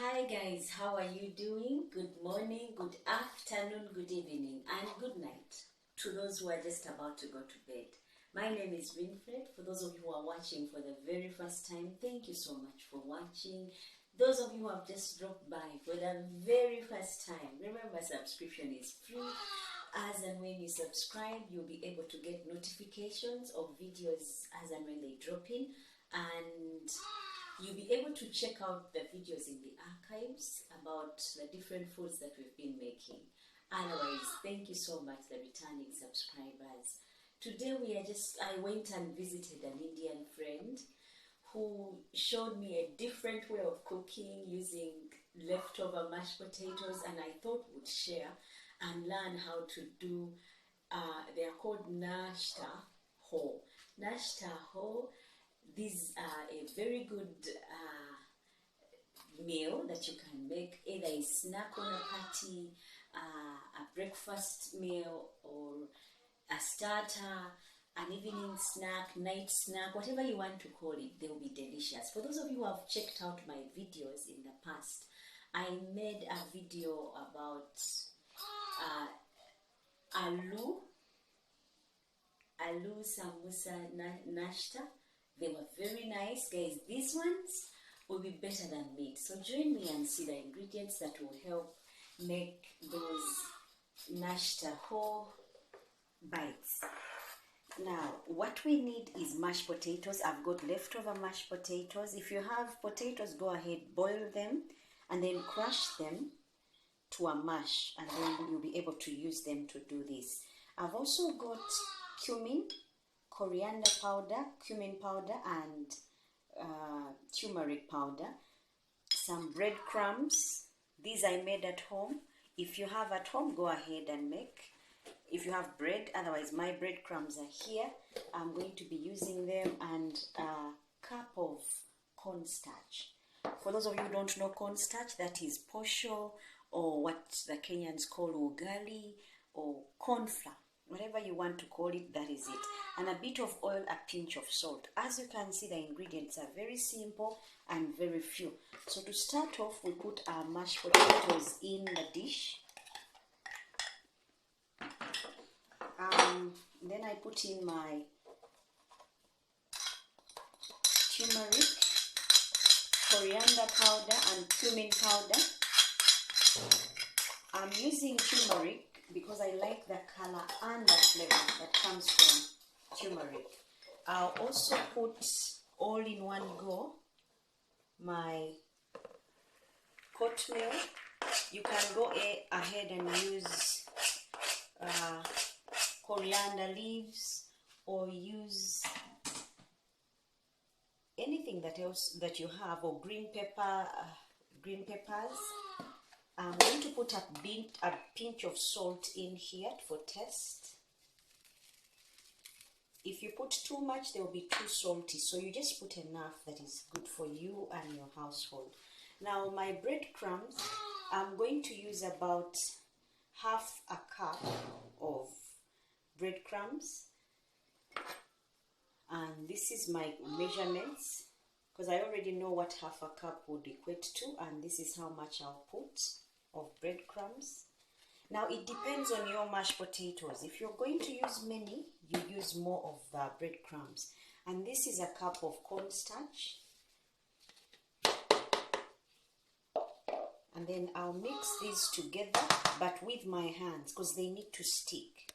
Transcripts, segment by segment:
Hi guys, how are you doing? Good morning, good afternoon, good evening, and good night to those who are just about to go to bed. My name is Winfred. For those of you who are watching for the very first time, thank you so much for watching. Those of you who have just dropped by for the very first time, remember subscription is free. As and when you subscribe, you'll be able to get notifications of videos as and when they drop in, and you'll be able to check out the videos in the archives about the different foods that we've been making. Otherwise, thank you so much, the returning subscribers. Today I went and visited an Indian friend who showed me a different way of cooking using leftover mashed potatoes, and I thought would share and learn how to do, they are called Nashta ho. Nashta ho, these are a very good meal that you can make, either a snack on a party, a breakfast meal, or a starter, an evening snack, night snack, whatever you want to call it, they will be delicious. For those of you who have checked out my videos in the past, I made a video about aloo samosa nashta. They were very nice, guys. These ones will be better than meat. So join me and see the ingredients that will help make those nashta whole bites. Now, what we need is mashed potatoes. I've got leftover mashed potatoes. If you have potatoes, go ahead, boil them, and then crush them to a mash, and then you'll be able to use them to do this. I've also got cumin, coriander powder, cumin powder, and turmeric powder, some breadcrumbs. These I made at home. If you have at home, go ahead and make. If you have bread, otherwise my breadcrumbs are here. I'm going to be using them, and a cup of cornstarch. For those of you who don't know cornstarch, that is posho, or what the Kenyans call ugali, or corn flour. Whatever you want to call it, that is it. And a bit of oil, a pinch of salt. As you can see, the ingredients are very simple and very few. So to start off, we put our mashed potatoes in the dish. Then I put in my turmeric, coriander powder, and cumin powder. I'm using turmeric because I like the color and the flavor that comes from turmeric. I'll also put all in one go my oatmeal. You can go ahead and use coriander leaves, or use anything that you have, or green peppers. I'm going to put a pinch of salt in here for taste. If you put too much, they will be too salty, so you just put enough that is good for you and your household. Now my breadcrumbs, I'm going to use about half a cup of breadcrumbs, and this is my measurements, because I already know what half a cup would equate to, and this is how much I'll put of breadcrumbs. Now it depends on your mashed potatoes. If you're going to use many, you use more of the breadcrumbs. And this is a cup of cornstarch. And then I'll mix these together, but with my hands, because they need to stick.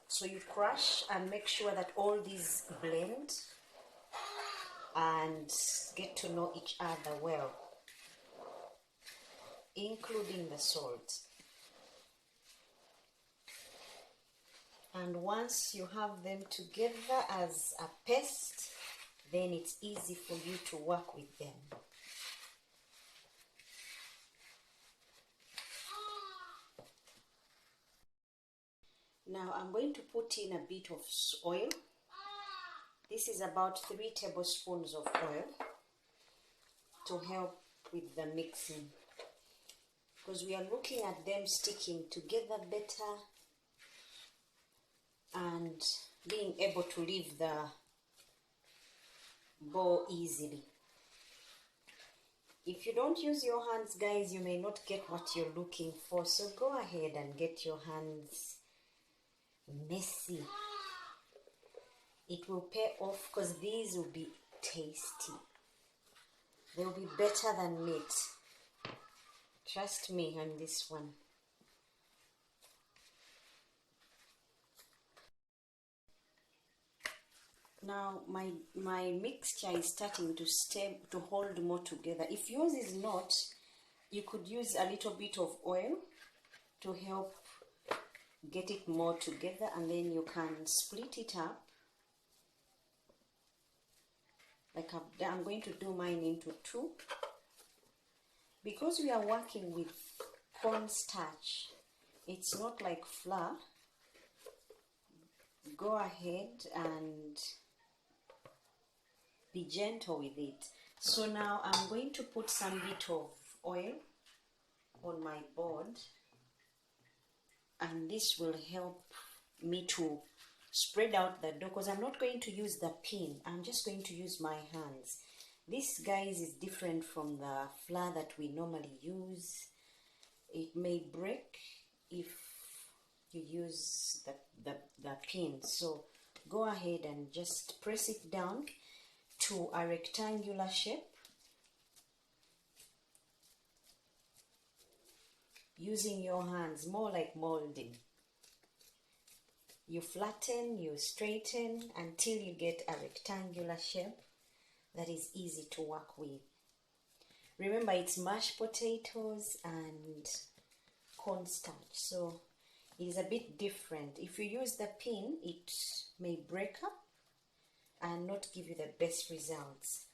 So you crush and make sure that all these blend and get to know each other well, including the salt. And once you have them together as a paste, then it's easy for you to work with them. Now I'm going to put in a bit of oil. This is about 3 tablespoons of oil to help with the mixing, because we are looking at them sticking together better and being able to leave the bowl easily. If you don't use your hands, guys, you may not get what you're looking for. So go ahead and get your hands messy. It will pay off because these will be tasty. They'll be better than meat. Trust me on this one. Now my mixture is starting to hold more together. If yours is not, you could use a little bit of oil to help get it more together, and then you can split it up. Like I'm going to do mine into two. Because we are working with cornstarch, it's not like flour. Go ahead and be gentle with it. So now I'm going to put some bit of oil on my board, and this will help me to spread out the dough, because I'm not going to use the pin. I'm just going to use my hands. This, guys, is different from the flour that we normally use. It may break if you use the pin. So go ahead and just press it down to a rectangular shape using your hands, more like molding. You flatten, you straighten until you get a rectangular shape that is easy to work with. Remember, it's mashed potatoes and cornstarch, so it is a bit different. If you use the pin, it may break up and not give you the best results.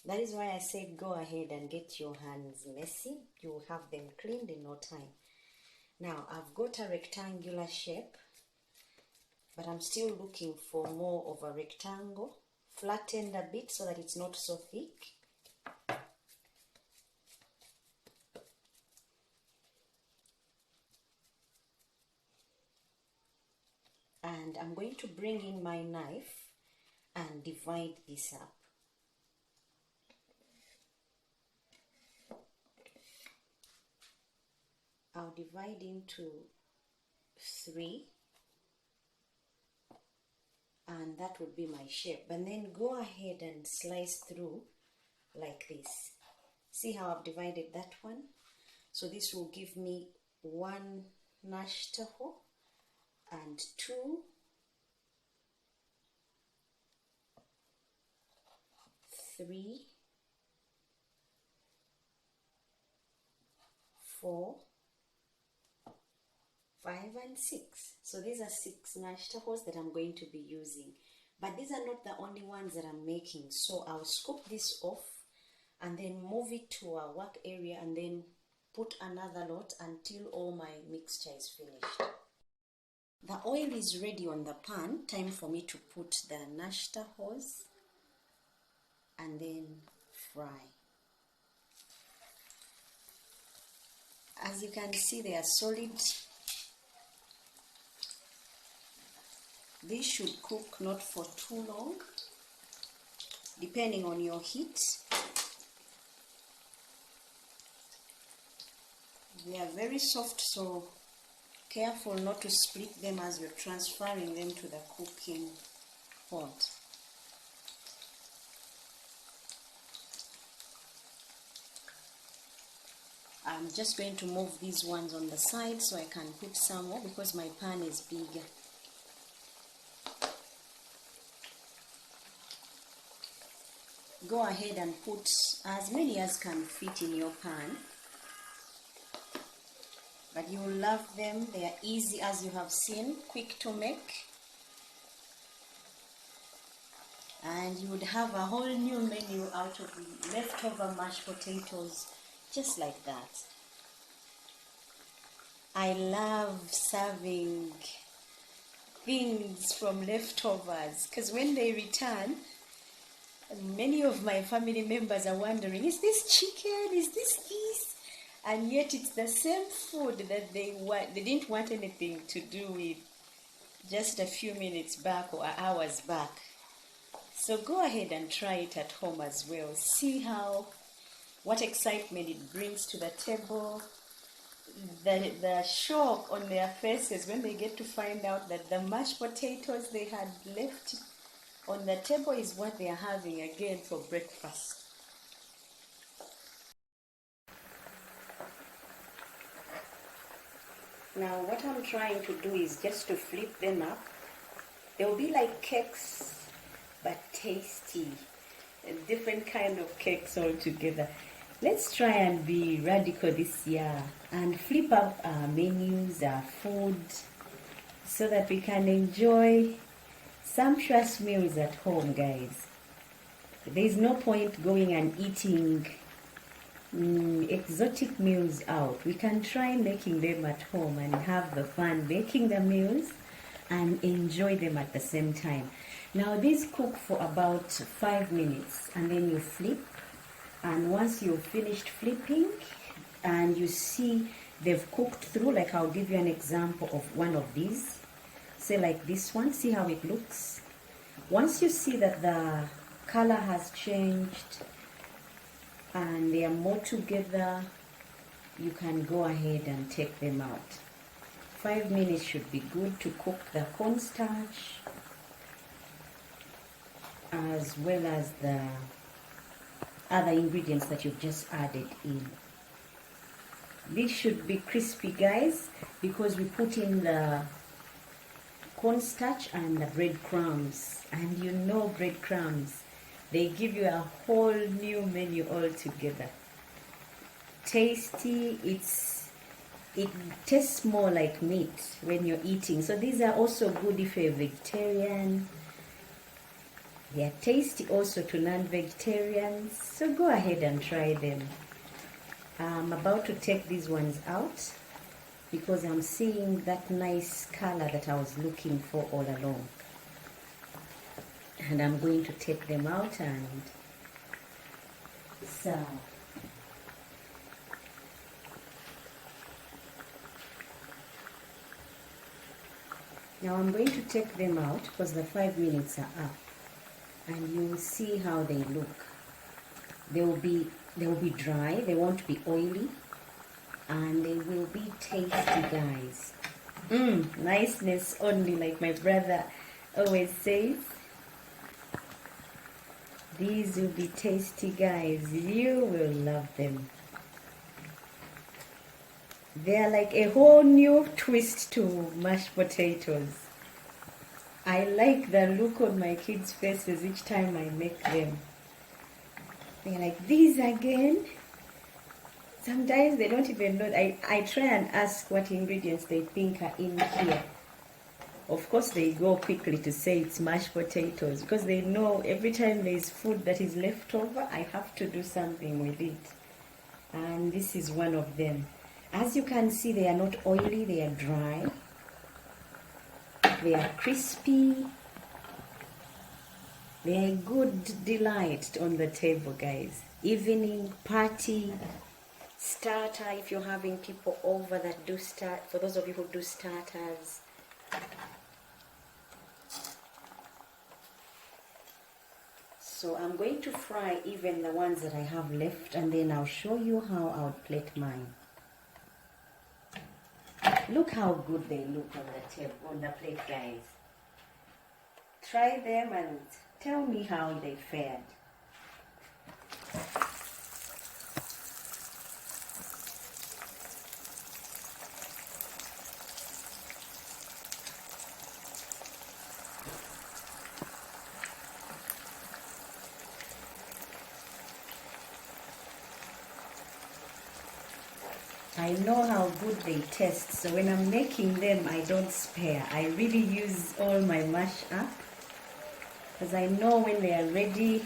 That is why I said go ahead and get your hands messy. You will have them cleaned in no time. Now I've got a rectangular shape, but I'm still looking for more of a rectangle, flattened a bit so that it's not so thick. And I'm going to bring in my knife and divide this up. I'll divide into 3, and that would be my shape. And then go ahead and slice through like this. See how I've divided that one? So this will give me 1 nashta hole and 2, 3, 4, 5 and 6. So these are 6 nashta holes that I'm going to be using. But these are not the only ones that I'm making. So I'll scoop this off and then move it to a work area and then put another lot until all my mixture is finished. The oil is ready on the pan. Time for me to put the nashta holes and then fry. As you can see, they are solid. This should cook not for too long, depending on your heat. They are very soft, so careful not to split them as you're transferring them to the cooking pot. I'm just going to move these ones on the side so I can put some more because my pan is bigger. Go ahead and put as many as can fit in your pan. But you will love them. They are easy, as you have seen, quick to make. And you would have a whole new menu out of leftover mashed potatoes, just like that. I love serving things from leftovers because when they return, many of my family members are wondering, is this chicken? Is this? And yet it's the same food that they didn't want anything to do with just a few minutes back or hours back. So go ahead and try it at home as well. See what excitement it brings to the table. The shock on their faces when they get to find out that the mashed potatoes they had left on the table is what they are having again for breakfast. Now what I'm trying to do is just to flip them up. They'll be like cakes, but tasty. A different kind of cakes all together. Let's try and be radical this year and flip up our menus, our food, so that we can enjoy sumptuous meals at home, guys. There's no point going and eating exotic meals out. We can try making them at home and have the fun baking the meals and enjoy them at the same time. Now these cook for about 5 minutes and then you flip, and once you've finished flipping and you see they've cooked through, like I'll give you an example of one of these. Say like this one, see how it looks. Once you see that the color has changed and they are more together, you can go ahead and take them out. 5 minutes should be good to cook the cornstarch as well as the other ingredients that you've just added in. This should be crispy, guys, because we put in the cornstarch and the breadcrumbs, and you know breadcrumbs, they give you a whole new menu altogether. Tasty, it tastes more like meat when you're eating. So these are also good if you're vegetarian. They are tasty also to non-vegetarians. So go ahead and try them. I'm about to take these ones out because I'm seeing that nice color that I was looking for all along. And I'm going to take them out and serve. Now I'm going to take them out because the 5 minutes are up, and you will see how they look. They will be dry, they won't be oily, and they will be tasty, guys. Niceness only, like my brother always says. These will be tasty, guys. You will love them. They are like a whole new twist to mashed potatoes. I like the look on my kids' faces each time I make them. They're like, these again? Sometimes they don't even know. I try and ask what ingredients they think are in here. Of course, they go quickly to say it's mashed potatoes because they know every time there's food that is left over, I have to do something with it. And this is one of them. As you can see, they are not oily, they are dry. They are crispy. They are a good delight on the table, guys. Evening, party, starter, if you're having people over that do start, for those of you who do starters. So I'm going to fry even the ones that I have left, and then I'll show you how I would plate mine. Look how good they look on the table, on the plate, guys. Try them and tell me how they fared. I know how good they taste, so when I'm making them, I don't spare. I really use all my mash up, because I know when they are ready,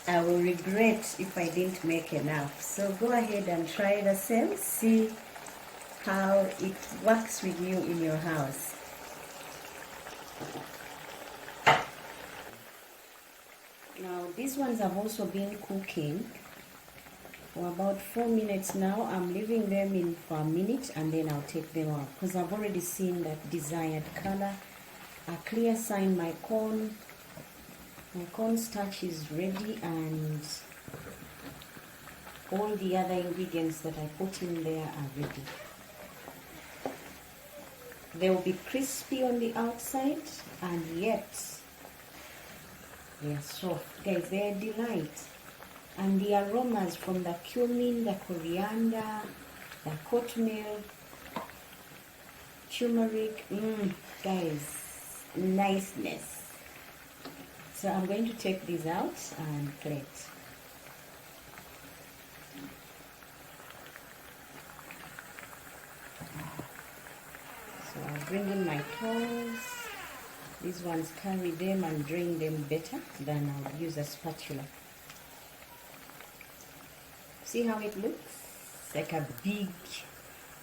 I will regret if I didn't make enough. So go ahead and try the same, see how it works with you in your house. Now these ones have also been cooking for about 4 minutes now. I'm leaving them in for a minute and then I'll take them out because I've already seen that desired color. A clear sign my corn My cornstarch is ready, and all the other ingredients that I put in there are ready. They will be crispy on the outside, and yet they are soft. Guys, they are a delight. And the aromas from the cumin, the coriander, the oatmeal, turmeric, guys, niceness. So I'm going to take these out and plate. So I'll bring in my towels. These ones carry them and drain them better. Then I'll use a spatula. See how it looks? It's like a big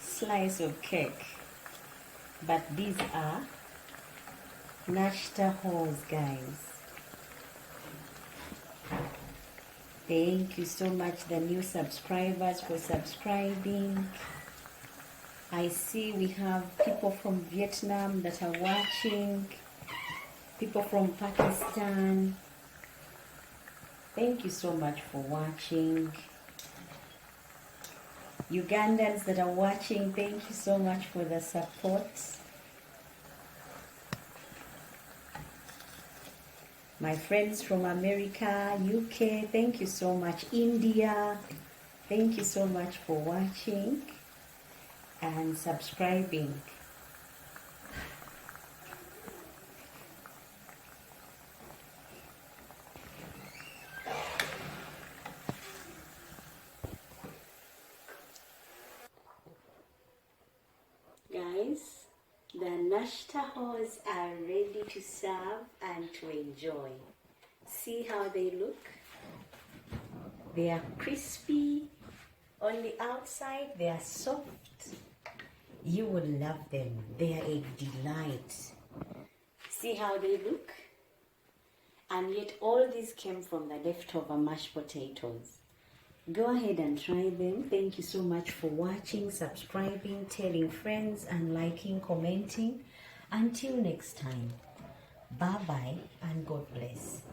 slice of cake. But these are Nashta holes, guys. Thank you so much, the new subscribers, for subscribing. I see we have people from Vietnam that are watching, people from Pakistan. Thank you so much for watching. Ugandans that are watching, thank you so much for the support. My friends from America, UK, thank you so much. India, thank you so much for watching and subscribing. Guys, the Nashta holes are ready to serve and to enjoy. See how they look? They are crispy on the outside, they are soft. You will love them. They are a delight. See how they look? And yet all these came from the leftover mashed potatoes. Go ahead and try them. Thank you so much for watching, subscribing, telling friends, and liking, commenting. Until next time, bye-bye and God bless.